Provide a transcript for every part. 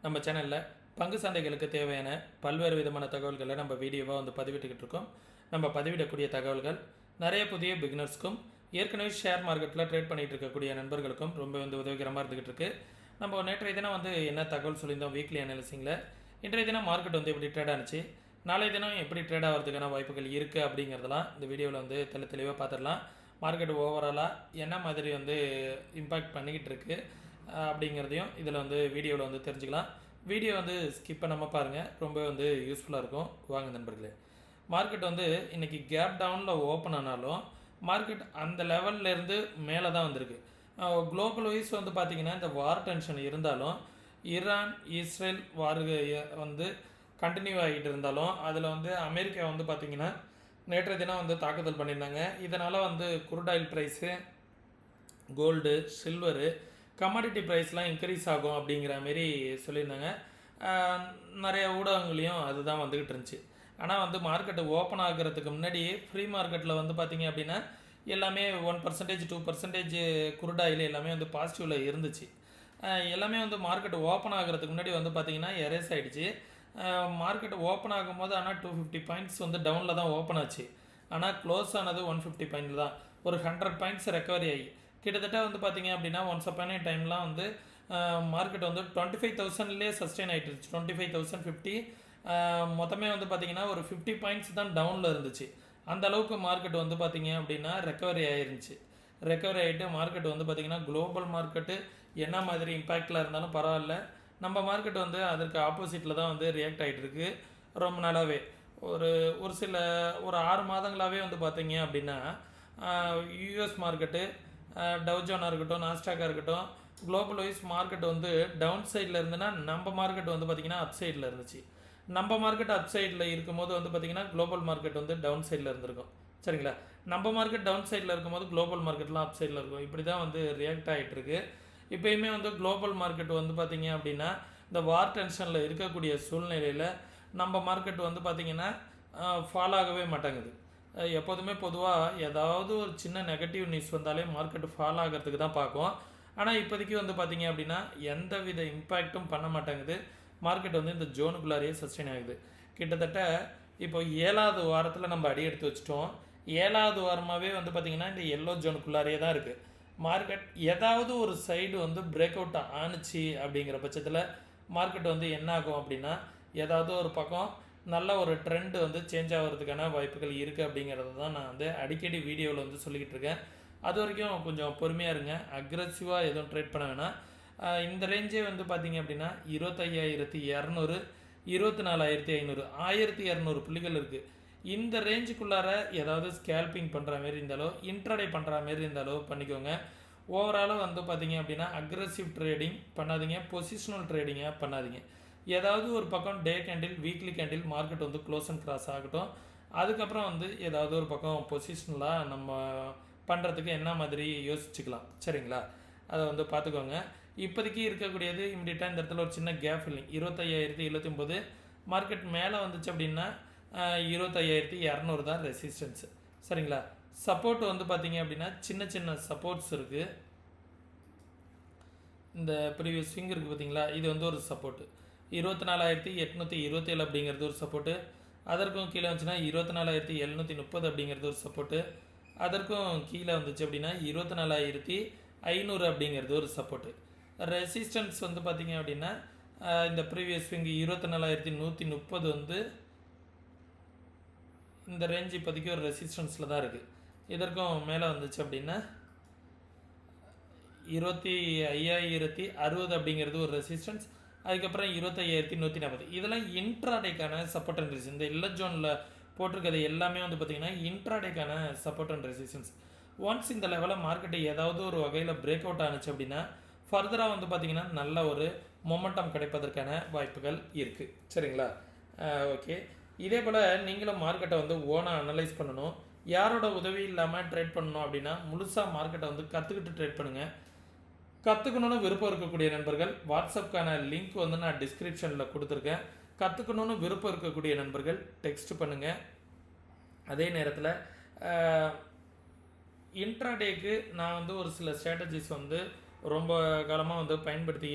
நம்ம சேனலில் பங்கு சந்தைகளுக்கு தேவையான பல்வேறு விதமான தகவல்களை நம்ம வீடியோவாக வந்து பதிவிட்டுக்கிட்டு இருக்கோம். நம்ம பதிவிடக்கூடிய தகவல்கள் நிறைய புதிய பிகினர்ஸ்க்கும் ஏற்கனவே ஷேர் மார்க்கெட்டில் ட்ரேட் பண்ணிகிட்டு இருக்கக்கூடிய நண்பர்களுக்கும் ரொம்ப வந்து உதவிகரமாக இருந்துகிட்டு இருக்கு. நம்ம நேற்றைய தினம் வந்து என்ன தகவல் சொல்லியிருந்தோம் வீக்லி அனாலிசிங்கில், இன்றைய தினம் மார்க்கெட் வந்து எப்படி ட்ரேட் ஆனிச்சு, நாளைய தினம் எப்படி ட்ரேட் ஆகிறதுக்கான வாய்ப்புகள் இருக்குது அப்படிங்கிறதெல்லாம் இந்த வீடியோவில் வந்து தெளிவாக பார்த்துடலாம். மார்க்கெட் ஓவராலாக என்ன மாதிரி வந்து இம்பேக்ட் பண்ணிக்கிட்டு இருக்குது அப்படிங்கிறதையும் இதில் வந்து வீடியோவில் வந்து தெரிஞ்சுக்கலாம். வீடியோ வந்து ஸ்கிப் பண்ணாமல் பாருங்கள், ரொம்ப வந்து யூஸ்ஃபுல்லாக இருக்கும். வாங்க நண்பர்களே, மார்க்கெட் வந்து இன்றைக்கி கேப் டவுனில் ஓப்பன் ஆனாலும் மார்க்கெட் அந்த லெவல்லேருந்து மேலே தான் வந்திருக்கு. குளோபல் வைஸ் வந்து பார்த்திங்கன்னா இந்த வார் டென்ஷன் இருந்தாலும், ஈரான் இஸ்ரேல் வார் வந்து கண்டினியூ ஆகிட்டு இருந்தாலும் அதில் வந்து அமெரிக்கா வந்து பார்த்திங்கன்னா நேற்றைய தினம் வந்து தாக்குதல் பண்ணியிருந்தாங்க. இதனால் வந்து crude oil price, gold, silver, commodity ப்ரைஸ்லாம் இன்க்ரீஸ் ஆகும் அப்படிங்கிற மாரி சொல்லியிருந்தாங்க. நிறைய ஊடகங்களையும் அதுதான் வந்துக்கிட்டு இருந்துச்சு. ஆனால் வந்து மார்க்கெட்டு ஓப்பன் ஆகிறதுக்கு முன்னாடியே ஃப்ரீ மார்க்கெட்டில் வந்து பார்த்திங்க அப்படின்னா எல்லாமே 1% 2% குரூட் ஆயில் எல்லாமே வந்து பாசிட்டிவில் இருந்துச்சு. எல்லாமே வந்து மார்க்கெட் ஓப்பன் ஆகிறதுக்கு முன்னாடி வந்து பார்த்திங்கன்னா எரேஸ் ஆகிடுச்சு. மார்க்கெட் ஓப்பன் ஆகும்போது ஆனால் 250 பாயிண்ட்ஸ் வந்து டவுனில் தான் ஓப்பன் ஆச்சு. ஆனால் க்ளோஸ் ஆனது 150 பாயிண்டில் தான். ஒரு 100 பாயிண்ட்ஸ் ரெக்கவரி ஆகி கிட்டத்தட்ட வந்து பார்த்திங்க அப்படின்னா ஒன்ஸ் அப்பான டைம்லாம் வந்து மார்க்கெட் வந்து 25,000லேயே சஸ்டெயின் ஆகிட்டு இருந்துச்சு. 25,050 மொத்தமே வந்து பார்த்திங்கன்னா ஒரு 50 பாயிண்ட்ஸ் தான் டவுனில் இருந்துச்சு. அந்த அளவுக்கு மார்க்கெட் வந்து பார்த்திங்க அப்படின்னா ரெக்கவரி ஆகிருந்துச்சு. ரெக்கவரி ஆகிட்டு மார்க்கெட் வந்து பார்த்திங்கன்னா குளோபல் மார்க்கெட்டு என்ன மாதிரி இம்பேக்டில் இருந்தாலும் பரவாயில்ல, நம்ம மார்க்கெட் வந்து அதற்கு ஆப்போசிட்டில் தான் வந்து ரியாக்ட் ஆகிட்டு இருக்கு ரொம்ப நாளாகவே. ஒரு சில 6 மாதங்களாகவே வந்து பார்த்திங்க அப்படின்னா யூஎஸ் மார்க்கெட்டு, டவுஜோனாக இருக்கட்டும், நாஸ்டாக்காக இருக்கட்டும், குளோபல் வைஸ் மார்க்கெட் வந்து டவுன் சைடில் இருந்துன்னா நம்ம மார்க்கெட் வந்து பார்த்திங்கன்னா அப் சைடில் இருந்துச்சு. நம்ம மார்க்கெட் அப் சைடில் இருக்கும்போது வந்து பார்த்திங்கன்னா குளோபல் மார்க்கெட் வந்து டவுன் சைடில் இருந்திருக்கும். சரிங்களா, நம்ம மார்க்கெட் டவுன் சைடில் இருக்கும்போது குளோபல் மார்க்கெட்லாம் அப் சைடில் இருக்கும். இப்படி தான் வந்து ரியாக்ட் ஆகிட்டுருக்கு. இப்போயுமே வந்து குளோபல் மார்க்கெட் வந்து பார்த்திங்க அப்படின்னா இந்த வார் டென்ஷனில் இருக்கக்கூடிய சூழ்நிலையில் நம்ம மார்க்கெட் வந்து பார்த்திங்கன்னா ஃபால் ஆகவே மாட்டேங்குது. எப்போதுமே பொதுவாக ஏதாவது ஒரு சின்ன நெகட்டிவ் நியூஸ் வந்தாலே மார்க்கெட் ஃபால் ஆகிறதுக்கு தான் பார்க்கும். ஆனால் இப்போதைக்கு வந்து பார்த்திங்க அப்படின்னா எந்த வித இம்பேக்டும் பண்ண மாட்டேங்குது. மார்க்கெட் வந்து இந்த ஜோனுக்குள்ளாரையே சஸ்டெயின் ஆகுது. கிட்டத்தட்ட இப்போ 7வது வாரத்தில் நம்ம அடி எடுத்து வச்சிட்டோம். 7வது வாரமாகவே வந்து பார்த்திங்கன்னா இந்த எல்லோ ஜோனுக்குள்ளாரையே தான் இருக்குது. மார்க்கெட் ஏதாவது ஒரு சைடு வந்து பிரேக் அவுட் ஆணுச்சு அப்படிங்கிற பட்சத்தில் மார்க்கெட் வந்து என்ன ஆகும் அப்படின்னா ஏதாவது ஒரு பக்கம் நல்ல ஒரு ட்ரெண்ட் வந்து சேஞ்ச் ஆகிறதுக்கான வாய்ப்புகள் இருக்குது அப்படிங்கிறத தான் நான் வந்து அடிக்கடி வீடியோவில் வந்து சொல்லிக்கிட்டு இருக்கேன். அது வரைக்கும் கொஞ்சம் பொறுமையாக இருங்க, அக்ரெசிவாக எதுவும் ட்ரேட் பண்ண வேணாம். இந்த ரேஞ்சே வந்து பார்த்திங்க அப்படின்னா 25,200, 24,500, 1,200 புள்ளிகள் இருக்குது. இந்த ரேஞ்சுக்குள்ளார ஏதாவது ஸ்கேல்பிங் பண்ணுற மாரி இருந்தாலோ இன்ட்ராடே பண்ணுற மாரி இருந்தாலோ பண்ணிக்கோங்க. ஓவராலாக வந்து பார்த்திங்க அப்படின்னா அக்ரெசிவ் ட்ரேடிங் பண்ணாதீங்க, பொசிஷனல் ட்ரேடிங்காக பண்ணாதீங்க. ஏதாவது ஒரு பக்கம் டே கேண்டில், வீக்லி கேண்டில் மார்க்கெட் வந்து க்ளோஸ் அண்ட் கிராஸ் ஆகட்டும். அதுக்கப்புறம் வந்து ஏதாவது ஒரு பக்கம் பொசிஷனலாக நம்ம பண்ணுறதுக்கு என்ன மாதிரி யோசிச்சுக்கலாம். சரிங்களா, அதை வந்து பார்த்துக்கோங்க. இப்போதைக்கு இருக்கக்கூடியது இம்மிடியட்டாக இந்த இடத்துல ஒரு சின்ன கேப் ஃபில்லிங் 25,079. மார்க்கெட் மேலே வந்துச்சு அப்படின்னா 25,200 தான் ரெசிஸ்டன்ஸு. சரிங்களா, சப்போர்ட் வந்து பார்த்திங்க அப்படின்னா சின்ன சின்ன சப்போர்ட்ஸ் இருக்குது. இந்த ப்ரீவியஸ் ஸ்விங் இருக்குது பார்த்திங்களா, இது வந்து ஒரு சப்போர்ட்டு. 24,827 அப்படிங்கிறது ஒரு சப்போர்ட்டு. அதற்கும் கீழே வந்துச்சுன்னா 24,730 அப்படிங்கிறது ஒரு சப்போர்ட்டு. அதற்கும் கீழே வந்துச்சு அப்படின்னா 24,500 அப்படிங்கிறது ஒரு சப்போர்ட்டு. ரெசிஸ்டன்ஸ் வந்து பார்த்திங்க அப்படின்னா இந்த ப்ரீவியஸ் ஸ்விங் 24,130 வந்து இந்த ரேஞ்ச் இப்போதைக்கு ஒரு ரெசிஸ்டன்ஸில் தான் இருக்குது. இதற்கும் மேலே வந்துச்சு அப்படின்னா 25,060 அப்படிங்கிறது ஒரு ரெசிஸ்டன்ஸ். அதுக்கப்புறம் 25,140. இதெல்லாம் இன்ட்ராடேக்கான சப்போர்ட் அண்ட் ரெசிஸ்டன்ஸ். இந்த இல்ல ஜோனில் போட்டிருக்கிறது எல்லாமே வந்து பார்த்திங்கன்னா இன்ட்ராடேக்கான சப்போர்ட் அண்ட் ரெசிஸ்டன்ஸ். ஒன்ஸ் இந்த லெவலில் மார்க்கெட்டை ஏதாவது ஒரு வகையில் பிரேக் அவுட் ஆனிச்சு அப்படின்னா ஃபர்தராக வந்து பார்த்திங்கன்னா நல்ல ஒரு மொமெண்டம் கிடைப்பதற்கான வாய்ப்புகள் இருக்குது. சரிங்களா, ஓகே. இதே போல் நீங்களும் மார்க்கெட்டை வந்து ஓனாக அனலைஸ் பண்ணணும். யாரோட உதவி இல்லாமல் ட்ரேட் பண்ணணும் அப்படின்னா முழுசாக மார்க்கெட்டை வந்து கற்றுக்கிட்டு ட்ரேட் பண்ணுங்கள். கற்றுக்கணுன்னு விருப்பம் இருக்கக்கூடிய நண்பர்கள் வாட்ஸ்அப்கான லிங்க் வந்து நான் டிஸ்கிரிப்ஷனில் கொடுத்துருக்கேன். கற்றுக்கணுன்னு விருப்பம் இருக்கக்கூடிய நண்பர்கள் டெக்ஸ்ட் பண்ணுங்கள். அதே நேரத்தில் இன்ட்ராடேக்கு நான் வந்து ஒரு சில ஸ்ட்ராட்டஜிஸ் வந்து ரொம்ப காலமாக வந்து பயன்படுத்தி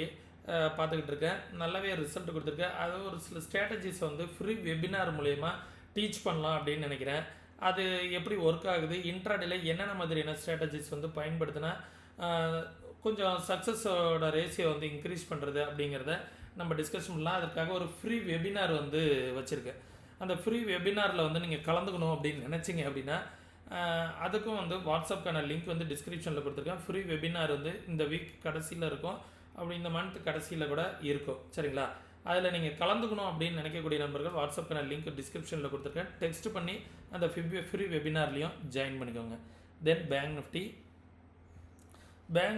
பார்த்துக்கிட்டு இருக்கேன். நல்லாவே ரிசல்ட் கொடுத்துருக்கேன். அது ஒரு சில ஸ்ட்ராட்டஜிஸ் வந்து ஃப்ரீ வெபினார் மூலயமா டீச் பண்ணலாம் அப்படின்னு நினைக்கிறேன். அது எப்படி ஒர்க் ஆகுது, இன்ட்ராடேல என்னென்ன மாதிரியான ஸ்ட்ராட்டஜிஸ் வந்து பயன்படுத்தினா கொஞ்சம் சக்ஸஸோட ரேஷியோ வந்து இன்க்ரீஸ் பண்ணுறது அப்படிங்கிறத நம்ம டிஸ்கஸ் பண்ணலாம். அதற்காக ஒரு ஃப்ரீ வெபினார் வந்து வச்சுருக்கேன். அந்த ஃப்ரீ வெபினாரில் வந்து நீங்கள் கலந்துக்கணும் அப்படின்னு நினச்சிங்க அப்படின்னா அதுக்கும் வந்து வாட்ஸ்அப்க்கான லிங்க் வந்து டிஸ்கிரிப்ஷனில் கொடுத்துருக்கேன். ஃப்ரீ வெபினார் வந்து இந்த வீக் கடைசியில் இருக்கும், அப்படி இந்த மந்த் கடைசியில் கூட இருக்கும். சரிங்களா? அதில் நீங்கள் கலந்துக்கணும் அப்படின்னு நினைக்கக்கூடிய நண்பர்கள் வாட்ஸ்அப்க்கான லிங்க் டிஸ்கிரிப்ஷனில் கொடுத்துருக்கேன். டெக்ஸ்ட் பண்ணி அந்த ஃப்ரீ வெபினார்லேயும் ஜாயின் பண்ணிக்கோங்க. தென் பேங்க்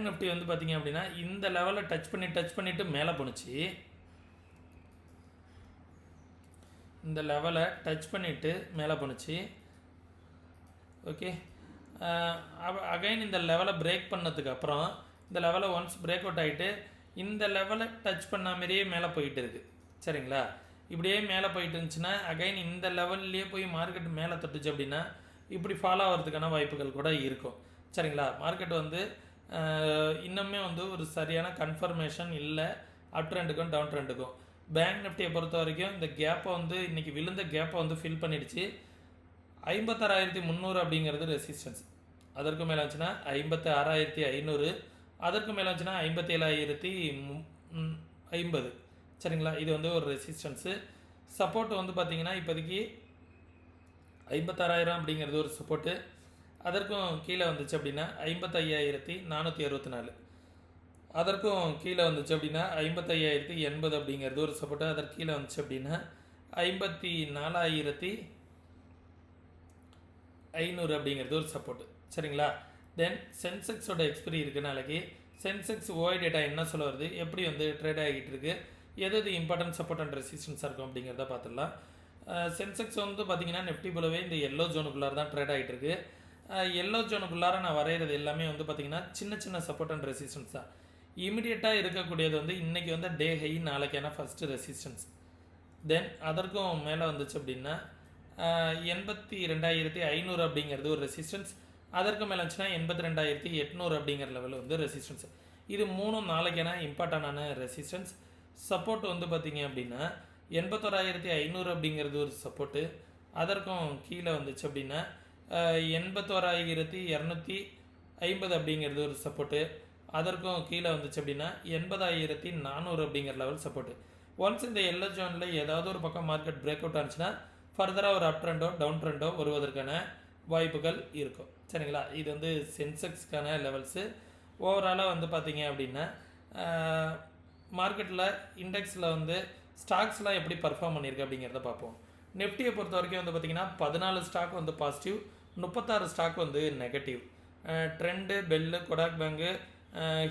நிஃப்டி வந்து பார்த்தீங்க அப்படின்னா இந்த லெவலில் டச் பண்ணிவிட்டு மேலே போணுச்சு. இந்த லெவலை டச் பண்ணிவிட்டு மேலே போணுச்சு. ஓகே, அகைன் இந்த லெவலை பிரேக் பண்ணதுக்கு அப்புறம் இந்த லெவலை ஒன்ஸ் பிரேக் அவுட் ஆகிட்டு இந்த லெவலை டச் பண்ண மாதிரியே மேலே போயிட்டு இருக்குது. சரிங்களா? இப்படியே மேலே போயிட்டு இருந்துச்சுன்னா அகைன் இந்த லெவல்லையே போய் மார்க்கெட் மேலே தொட்டுச்சு அப்படின்னா இப்படி ஃபாலோ ஆகிறதுக்கான வாய்ப்புகள் கூட இருக்கும். சரிங்களா? மார்க்கெட் வந்து இன்னுமே வந்து ஒரு சரியான கன்ஃபர்மேஷன் இல்லை அப் ட்ரெண்டுக்கும் டவுன் ட்ரெண்டுக்கும். பேங்க் நிஃப்டியை பொறுத்த வரைக்கும் இந்த கேப்பை வந்து இன்றைக்கி விழுந்த கேப்பை வந்து ஃபில் பண்ணிடுச்சு. 56,300 அப்படிங்கிறது ரெசிஸ்டன்ஸ். அதற்கு மேலே வந்துச்சுன்னா 56,500, அதற்கு மேலே வந்துச்சுன்னா 57,050. சரிங்களா? இது வந்து ஒரு ரெசிஸ்டன்ஸு. சப்போர்ட் வந்து பார்த்திங்கன்னா இப்போதைக்கு 56,000 அப்படிங்கிறது ஒரு சப்போர்ட்டு. அதற்கும் கீழே வந்துச்சு அப்படின்னா 55,464. அதற்கும் கீழே வந்துச்சு அப்படின்னா 55,080 அப்படிங்கிறது ஒரு சப்போர்ட்டு. அதற்கு கீழே வந்துச்சு அப்படின்னா 54,500 அப்படிங்கிறது ஒரு சப்போர்ட்டு. சரிங்களா? தென் சென்செக்ஸோட எக்ஸ்பிரி இருக்குது நாளைக்கு. சென்செக்ஸ் ஓய் டேட்டா என்ன சொல்ல வருது, எப்படி வந்து ட்ரேட் ஆகிட்டு இருக்குது, எது இம்பார்ட்டன்ட் சப்போர்ட் அண்ட் ரெசிஸ்டன்ஸாக இருக்கும் அப்படிங்கிறத பார்த்துடலாம். சென்செக்ஸ் வந்து பார்த்திங்கன்னா நிஃப்டி போலவே இந்த எல்லோ ஜோனுக்குள்ளார தான் ட்ரேட் ஆகிட்டு இருக்குது. எல்லோ ஜோனுக்குள்ளார நான் வரைகிறது எல்லாமே வந்து பார்த்திங்கன்னா சின்ன சப்போர்ட் அண்ட் ரெசிஸ்டன்ஸ் தான். இமிடியேட்டாக இருக்கக்கூடியது வந்து இன்றைக்கி வந்து டே ஹை, நாளைக்கான ஃபஸ்ட்டு ரெசிஸ்டன்ஸ். தென் அதற்கும் மேலே வந்துச்சு அப்படின்னா 82,500 அப்படிங்கிறது ஒரு ரெசிஸ்டன்ஸ். அதற்கு மேலே வந்துச்சுன்னா 82,800 அப்படிங்கிற லெவலில் வந்து ரெசிஸ்டன்ஸ். இது மூணும் நாளைக்கான இம்பார்ட்டண்டான ரெசிஸ்டன்ஸ். சப்போர்ட் வந்து பார்த்திங்க அப்படின்னா 81,500 அப்படிங்கிறது ஒரு சப்போர்ட்டு. அதற்கும் கீழே வந்துச்சு அப்படின்னா 81,250 அப்படிங்கிறது ஒரு சப்போர்ட்டு. அதற்கும் கீழே வந்துச்சு அப்படின்னா 80,400 அப்படிங்கிற லெவல் சப்போர்ட்டு. ஒன்ஸ் இந்த எல்லோ ஜோனில் ஏதாவது ஒரு பக்கம் மார்க்கெட் பிரேக் அவுட் ஆனிச்சுன்னா ஃபர்தராக ஒரு அப் ட்ரெண்டோ டவுன் ட்ரெண்டோ வருவதற்கான வாய்ப்புகள் இருக்கும். சரிங்களா? இது வந்து சென்செக்ஸ்க்கான லெவல்ஸு. ஓவராலாக வந்து பார்த்திங்க அப்படின்னா மார்க்கெட்டில் இண்டெக்ஸில் வந்து ஸ்டாக்ஸ்லாம் எப்படி பர்ஃபார்ம் பண்ணியிருக்கு அப்படிங்கிறத பார்ப்போம். நிஃப்டியை பொறுத்த வரைக்கும் வந்து பார்த்திங்கன்னா 14 ஸ்டாக் வந்து பாசிட்டிவ், 36 ஸ்டாக் வந்து நெகட்டிவ். ட்ரெண்டு, பெல்லு, கொடாக் பேங்கு,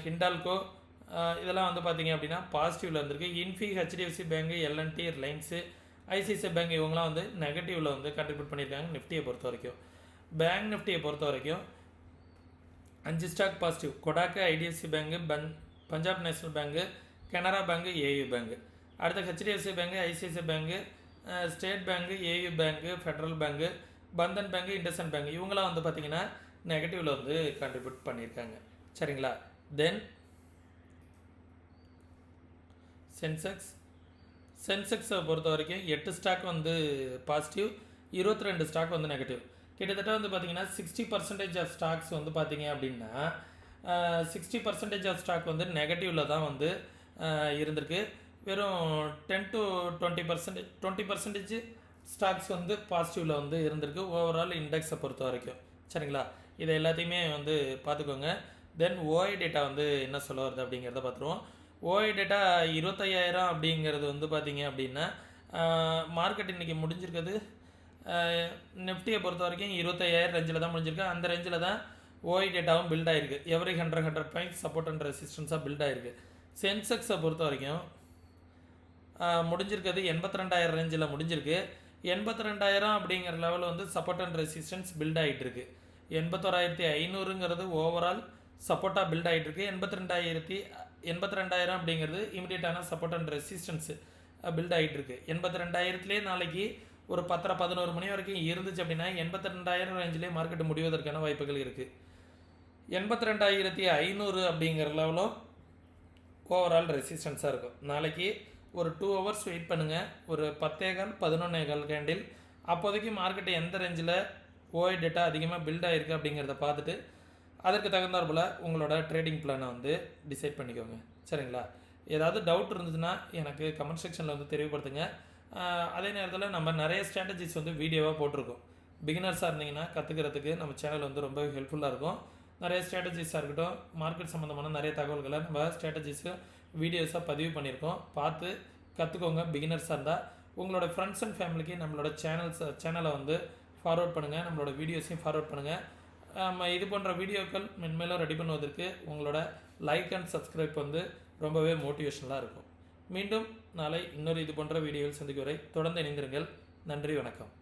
ஹிண்டால்கோ இதெல்லாம் வந்து பார்த்திங்க அப்படின்னா பாசிட்டிவில் வந்திருக்கு. இன்ஃபி, ஹெச்டிஎஃப்சி பேங்கு, எல்என்டி, ரிலையன்ஸு, ஐசிஐசிஐ பேங்க் இவங்களாம் வந்து நெகட்டிவில் வந்து கண்ட்ரிபியூட் பண்ணியிருக்காங்க. நிஃப்டியை பொறுத்த வரைக்கும் பேங்க் நிஃப்டியை பொறுத்த வரைக்கும் 5 stock positive. Kotak, IDFC bank, Punjab national bank, Canara bank, AU bank. அடுத்த HDFC bank, ICICI bank, state bank, AU bank, federal bank, Bandhan bank, IndusInd bank இவங்களாம் வந்து பார்த்திங்கன்னா நெகட்டிவில் வந்து கண்ட்ரிபியூட் பண்ணியிருக்காங்க. சரிங்களா? தென் சென்செக்ஸை பொறுத்த வரைக்கும் 8 ஸ்டாக் வந்து பாசிட்டிவ், 22 ஸ்டாக் வந்து நெகட்டிவ். கிட்டத்தட்ட வந்து பார்த்திங்கன்னா 60% ஆஃப் ஸ்டாக்ஸ் வந்து பார்த்திங்க அப்படின்னா 60% ஆஃப் ஸ்டாக் வந்து நெகட்டிவில் தான் வந்து இருந்திருக்கு. வெறும் 10 to 20% ஸ்டாக்ஸ் வந்து பாசிட்டிவில் வந்து இருந்திருக்கு ஓவரால் இண்டெக்ஸை பொறுத்த வரைக்கும். சரிங்களா? இதை எல்லாத்தையுமே வந்து பார்த்துக்கோங்க. தென் ஓஐ டேட்டா வந்து என்ன சொல்ல வருது அப்படிங்கிறத பார்த்துருவோம். ஓஐ டேட்டா 25,000 அப்படிங்கிறது வந்து பார்த்திங்க அப்படின்னா மார்க்கெட் இன்றைக்கி முடிஞ்சிருக்குது. நிஃப்டியை பொறுத்த வரைக்கும் 25,000 ரேஞ்சில் தான் முடிஞ்சிருக்கு. அந்த ரேஞ்சில் தான் ஓஐ டேட்டாவும் பில்ட் ஆகிருக்கு. எவ்ரி 100 பாயிண்ட்ஸ் சப்போர்ட் அண்ட் ரெசிஸ்டன்ஸாக பில்ட் ஆகிருக்கு. சென்செக்ஸை பொறுத்த வரைக்கும் முடிஞ்சிருக்கிறது 82,000 ரேஞ்சில் முடிஞ்சிருக்கு. 82,000 அப்படிங்கிற லெவல் வந்து சப்போர்ட் அண்ட் ரெசிஸ்டன்ஸ் பில்ட் ஆகிட்டு இருக்கு. 81,500ங்கிறது ஓவரால் சப்போர்ட்டாக பில்ட் ஆகிட்டு இருக்கு. 82,000 அப்படிங்கிறது இமிடியேட்டான சப்போர்ட் அண்ட் ரெசிஸ்டன்ஸு பில்ட் ஆகிட்டு இருக்கு. 82,000லேயே நாளைக்கு ஒரு 10-11 மணி வரைக்கும் இருந்துச்சு அப்படின்னா 82,000 ரேஞ்சிலே மார்க்கெட் முடிவதற்கான வாய்ப்புகள் இருக்குது. 82,500 அப்படிங்கிற லெவலும் ஓவரால் ரெசிஸ்டன்ஸாக இருக்கும். நாளைக்கு ஒரு 2 ஹவர்ஸ் வெயிட் பண்ணுங்கள். ஒரு 10:15 11:15 கேண்டில் அப்போதைக்கு மார்க்கெட்டு எந்த ரேஞ்சில் ஓஐ டேட்டா அதிகமாக பில்ட் ஆகிருக்கு அப்படிங்கிறத பார்த்துட்டு அதற்கு தகுந்தாற்போல் உங்களோட ட்ரேடிங் பிளானை வந்து டிசைட் பண்ணிக்கோங்க. சரிங்களா? ஏதாவது டவுட் இருந்ததுன்னா எனக்கு கமெண்ட் செக்ஷனில் வந்து தெரியப்படுத்துங்க. அதே நேரத்தில் நம்ம நிறைய ஸ்ட்ராட்டஜிஸ் வந்து வீடியோவாக போட்டிருக்கோம். பிகினர்ஸாக இருந்தீங்கன்னா கற்றுக்கிறதுக்கு நம்ம சேனல் வந்து ரொம்ப ஹெல்ப்ஃபுல்லாக இருக்கும். நிறைய ஸ்ட்ராட்டஜிஸாக இருக்கட்டும், மார்க்கெட் சம்மந்தமான நிறைய தகவல்களை நம்ம ஸ்ட்ராட்டஜிஸு வீடியோஸாக பதிவு பண்ணியிருக்கோம். பார்த்து கற்றுக்கோங்க. பிகினர்ஸாக இருந்தால் உங்களோட ஃப்ரெண்ட்ஸ் அண்ட் ஃபேமிலிக்கு நம்மளோட சேனலை வந்து ஃபார்வர்ட் பண்ணுங்கள். நம்மளோட வீடியோஸையும் ஃபார்வர்ட் பண்ணுங்கள். நம்ம இது போன்ற வீடியோக்கள் மென்மேலும் ரெடி பண்ணுவதற்கு உங்களோட லைக் அண்ட் சப்ஸ்கிரைப் வந்து ரொம்பவே மோட்டிவேஷனலாக இருக்கும். மீண்டும் நாளை இன்னொரு இது போன்ற வீடியோவில் சந்திக்கும் வரை தொடர்ந்து இணைந்திருங்கள். நன்றி, வணக்கம்.